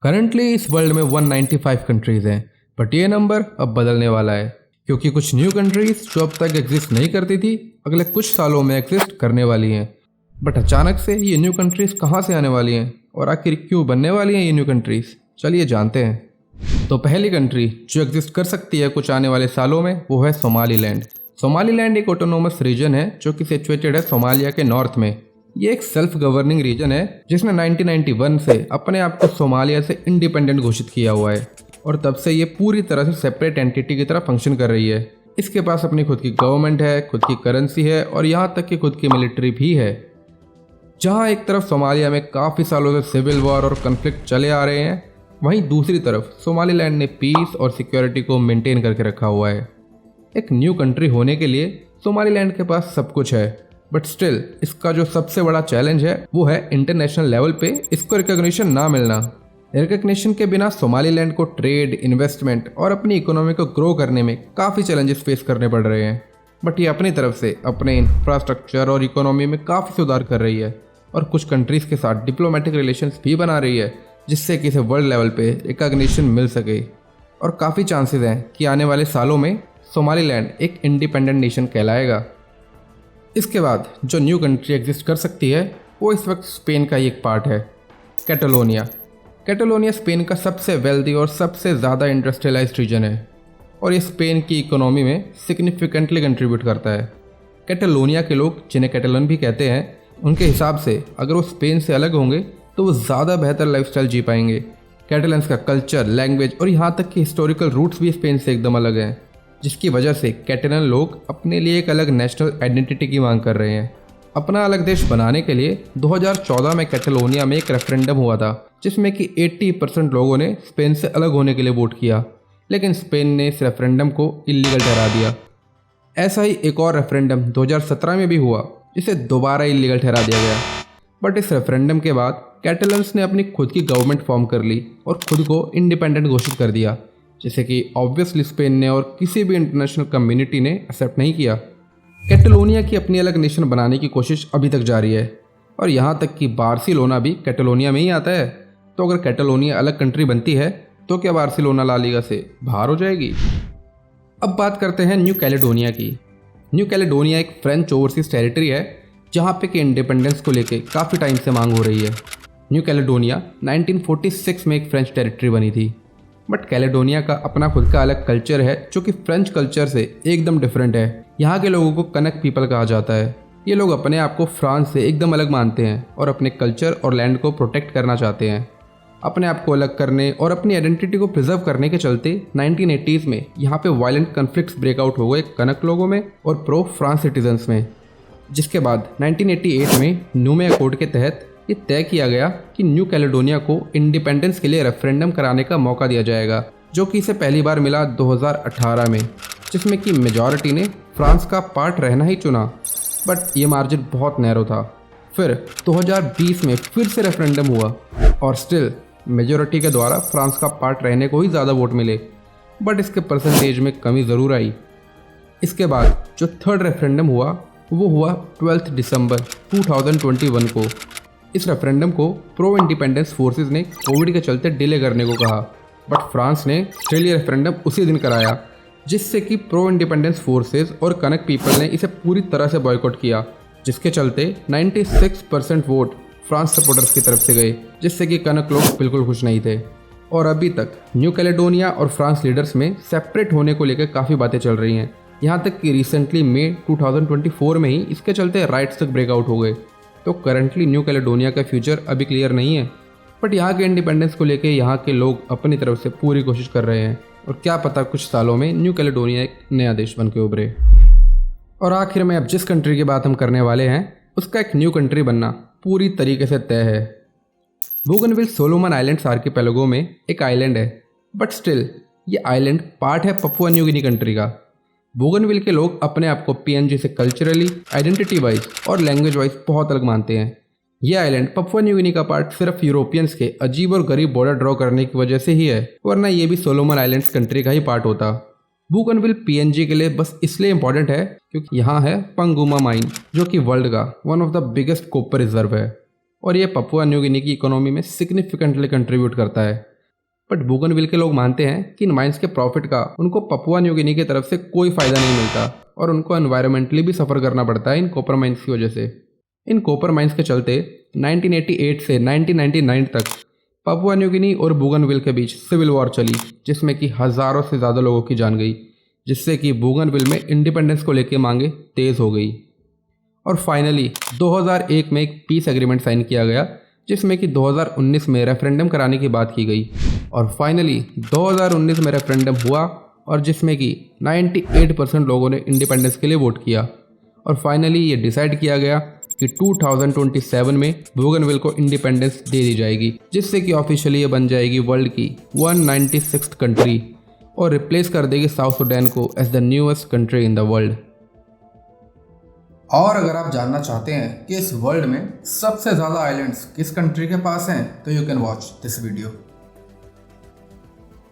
Currently इस world में 195 countries हैं, बट ये नंबर अब बदलने वाला है क्योंकि कुछ न्यू कंट्रीज़ जो अब तक एग्जिस्ट नहीं करती थी अगले कुछ सालों में एग्जिस्ट करने वाली हैं। बट अचानक से ये न्यू कंट्रीज़ कहाँ से आने वाली हैं और आखिर क्यों बनने वाली हैं ये न्यू कंट्रीज़, चलिए जानते हैं। तो पहली कंट्री जो एग्जिस्ट कर सकती है कुछ आने वाले सालों में वो है सोमालीलैंड। सोमालीलैंड एक ऑटोनोमस रीजन है जो कि सिचुएटेड है सोमालिया के नॉर्थ में। ये एक सेल्फ गवर्निंग रीजन है जिसने 1991 से अपने आप को सोमालिया से इंडिपेंडेंट घोषित किया हुआ है और तब से ये पूरी तरह से सेपरेट एंटिटी की तरह फंक्शन कर रही है। इसके पास अपनी खुद की गवर्नमेंट है, खुद की करेंसी है और यहाँ तक कि खुद की मिलिट्री भी है। जहाँ एक तरफ सोमालिया में काफ़ी सालों से सिविल वॉर और कन्फ्लिक्ट चले आ रहे हैं, वहीं दूसरी तरफ सोमालीलैंड ने पीस और सिक्योरिटी को मेंटेन करके रखा हुआ है। एक न्यू कंट्री होने के लिए सोमालीलैंड के पास सब कुछ है, बट स्टिल इसका जो सबसे बड़ा चैलेंज है वो है इंटरनेशनल लेवल पे इसको रिकॉग्निशन ना मिलना। रिकॉग्निशन के बिना सोमालीलैंड को ट्रेड, इन्वेस्टमेंट और अपनी इकोनॉमी को ग्रो करने में काफ़ी चैलेंजेस फेस करने पड़ रहे हैं। बट ये अपनी तरफ से अपने इंफ्रास्ट्रक्चर और इकोनॉमी में काफ़ी सुधार कर रही है और कुछ कंट्रीज़ के साथ डिप्लोमेटिक रिलेशंस भी बना रही है जिससे कि इसे वर्ल्ड लेवल पे रिकॉग्निशन मिल सके। और काफ़ी चांसेस हैं कि आने वाले सालों में सोमालीलैंड एक इंडिपेंडेंट नेशन कहलाएगा। इसके बाद जो न्यू कंट्री एग्जिस्ट कर सकती है वो इस वक्त स्पेन का ही एक पार्ट है, कैटलोनिया। कैटलोनिया स्पेन का सबसे वेल्दी और सबसे ज़्यादा इंडस्ट्रियलाइज्ड रीजन है और ये स्पेन की इकोनॉमी में सिग्निफिकेंटली कंट्रीब्यूट करता है। कैटलोनिया के लोग, जिन्हें कैटलन भी कहते हैं, उनके हिसाब से अगर वो स्पेन से अलग होंगे तो वो ज़्यादा बेहतर लाइफस्टाइल जी पाएंगे। कैटलन्स का कल्चर, लैंग्वेज और यहाँ तक कि हिस्टोरिकल रूट्स भी स्पेन से एकदम अलग हैं, जिसकी वजह से कैटलन लोग अपने लिए एक अलग नेशनल आइडेंटिटी की मांग कर रहे हैं। अपना अलग देश बनाने के लिए 2014 में कैटलोनिया में एक रेफरेंडम हुआ था जिसमें कि 80% लोगों ने स्पेन से अलग होने के लिए वोट किया, लेकिन स्पेन ने इस रेफरेंडम को इलीगल ठहरा दिया। ऐसा ही एक और रेफरेंडम 2017 में भी हुआ जिसे दोबारा इलीगल ठहरा दिया गया। बट इस रेफरेंडम के बाद कैटलन्स ने अपनी खुद की गवर्नमेंट फॉर्म कर ली और खुद को इंडिपेंडेंट घोषित कर दिया, जैसे कि ऑब्वियसली स्पेन ने और किसी भी इंटरनेशनल कम्युनिटी ने एक्सेप्ट नहीं किया। कैटलोनिया की अपनी अलग नेशन बनाने की कोशिश अभी तक जारी है और यहाँ तक कि बार्सिलोना भी कैटलोनिया में ही आता है। तो अगर कैटलोनिया अलग कंट्री बनती है तो क्या बार्सिलोना ला लीगा से बाहर हो जाएगी? अब बात करते हैं न्यू कैलेडोनिया की। न्यू कैलेडोनिया एक फ्रेंच ओवरसीज टेरिटरी है जहाँ पे कि इंडिपेंडेंस को लेके काफ़ी टाइम से मांग हो रही है। न्यू कैलेडोनिया 1946 में एक फ्रेंच टेरिटरी बनी थी, बट कैलेडोनिया का अपना खुद का अलग कल्चर है जो कि फ्रेंच कल्चर से एकदम डिफरेंट है। यहाँ के लोगों को कनक पीपल कहा जाता है। ये लोग अपने आप को फ्रांस से एकदम अलग मानते हैं और अपने कल्चर और लैंड को प्रोटेक्ट करना चाहते हैं। अपने आप को अलग करने और अपनी आइडेंटिटी को प्रिजर्व करने के चलते 1980s में यहाँ पे वायलेंट कन्फ्लिक्ट्स ब्रेकआउट हो गए कनक लोगों में और प्रो फ्रांस सिटीजन्स में, जिसके बाद 1988 में न्यूमे अकॉर्ड के तहत ये तय किया गया कि न्यू कैलेडोनिया को इंडिपेंडेंस के लिए रेफरेंडम कराने का मौका दिया जाएगा, जो कि इसे पहली बार मिला 2018 में, जिसमें कि मेजॉरिटी ने फ्रांस का पार्ट रहना ही चुना। बट ये मार्जिन बहुत नैरो था। फिर 2020 में फिर से रेफरेंडम हुआ और स्टिल मेजॉरिटी के द्वारा फ्रांस का पार्ट रहने को ही ज़्यादा वोट मिले, बट इसके परसेंटेज में कमी ज़रूर आई। इसके बाद जो थर्ड रेफरेंडम हुआ वो हुआ 12 दिसंबर 2021 को। इस रेफरेंडम को प्रो इंडिपेंडेंस फोर्सेस ने कोविड के चलते डिले करने को कहा, बट फ्रांस ने स्टिल ये रेफरेंडम उसी दिन कराया, जिससे कि प्रो इंडिपेंडेंस फोर्सेस और कनक पीपल ने इसे पूरी तरह से बॉयकॉट किया, जिसके चलते 96% वोट फ्रांस सपोर्टर्स की तरफ से गए, जिससे कि कनक लोग बिल्कुल खुश नहीं थे। और अभी तक न्यू कैलेडोनिया और फ्रांस लीडर्स में सेपरेट होने को लेकर काफ़ी बातें चल रही हैं। यहाँ तक कि रिसेंटली मई 2024 में ही इसके चलते राइट्स तक ब्रेकआउट हो गए। तो करंटली न्यू कैलेडोनिया का फ्यूचर अभी क्लियर नहीं है, बट यहाँ के इंडिपेंडेंस को लेके यहाँ के लोग अपनी तरफ से पूरी कोशिश कर रहे हैं और क्या पता कुछ सालों में न्यू कैलेडोनिया एक नया देश बन के उभरे। और आखिर में अब जिस कंट्री की बात हम करने वाले हैं उसका एक न्यू कंट्री बनना पूरी तरीके से तय है। बोगनविल सोलोमन आइलैंड्स आर्किपेलागो में एक आइलैंड है, बट स्टिल ये आइलैंड पार्ट है पपुआ न्यू गिनी कंट्री का। बोगनविल के लोग अपने आप को पीएनजी से कल्चरली, आइडेंटिटी वाइज और लैंग्वेज वाइज बहुत अलग मानते हैं। ये आइलैंड पपुआ न्यू गिनी का पार्ट सिर्फ यूरोपियंस के अजीब और गरीब बॉर्डर ड्रॉ करने की वजह से ही है, वरना ये भी सोलोमन आइलैंड्स कंट्री का ही पार्ट होता। बोगनविल पीएनजी के लिए बस इसलिए इंपॉर्टेंट है क्योंकि यहाँ है पंगुमा माइन, जो कि वर्ल्ड का one of the biggest copper reserve है। और ये पपुआ न्यू गिनी की इकोनॉमी में सिग्निफिकेंटली कंट्रीब्यूट करता है। बट बोगनविल के लोग मानते हैं कि इन माइंस के प्रॉफिट का उनको पपुआ न्यू गिनी की तरफ से कोई फ़ायदा नहीं मिलता और उनको एनवायरमेंटली भी सफ़र करना पड़ता है इन कॉपर माइंस की वजह से। इन कॉपर माइंस के चलते 1988 से 1999 तक पपुआ न्यू गिनी और बोगनविल के बीच सिविल वॉर चली, जिसमें कि हज़ारों से ज़्यादा लोगों की जान गई, जिससे कि बोगनविल में इंडिपेंडेंस को लेकर मांगे तेज़ हो गई। और फाइनली 2001 में एक पीस एग्रीमेंट साइन किया गया, जिसमें कि 2019 में रेफरेंडम कराने की बात की गई। और फाइनली 2019 में रेफरेंडम हुआ और जिसमें कि 98% लोगों ने इंडिपेंडेंस के लिए वोट किया। और फाइनली ये डिसाइड किया गया कि 2027 में बोगनविल को इंडिपेंडेंस दे दी जाएगी, जिससे कि ऑफिशियली ये बन जाएगी वर्ल्ड की 196th कंट्री और रिप्लेस कर देगी साउथ सुडान को as the newest country in the world. और अगर आप जानना चाहते हैं कि इस वर्ल्ड में सबसे ज़्यादा आइलैंड्स किस कंट्री के पास हैं तो you can watch this video.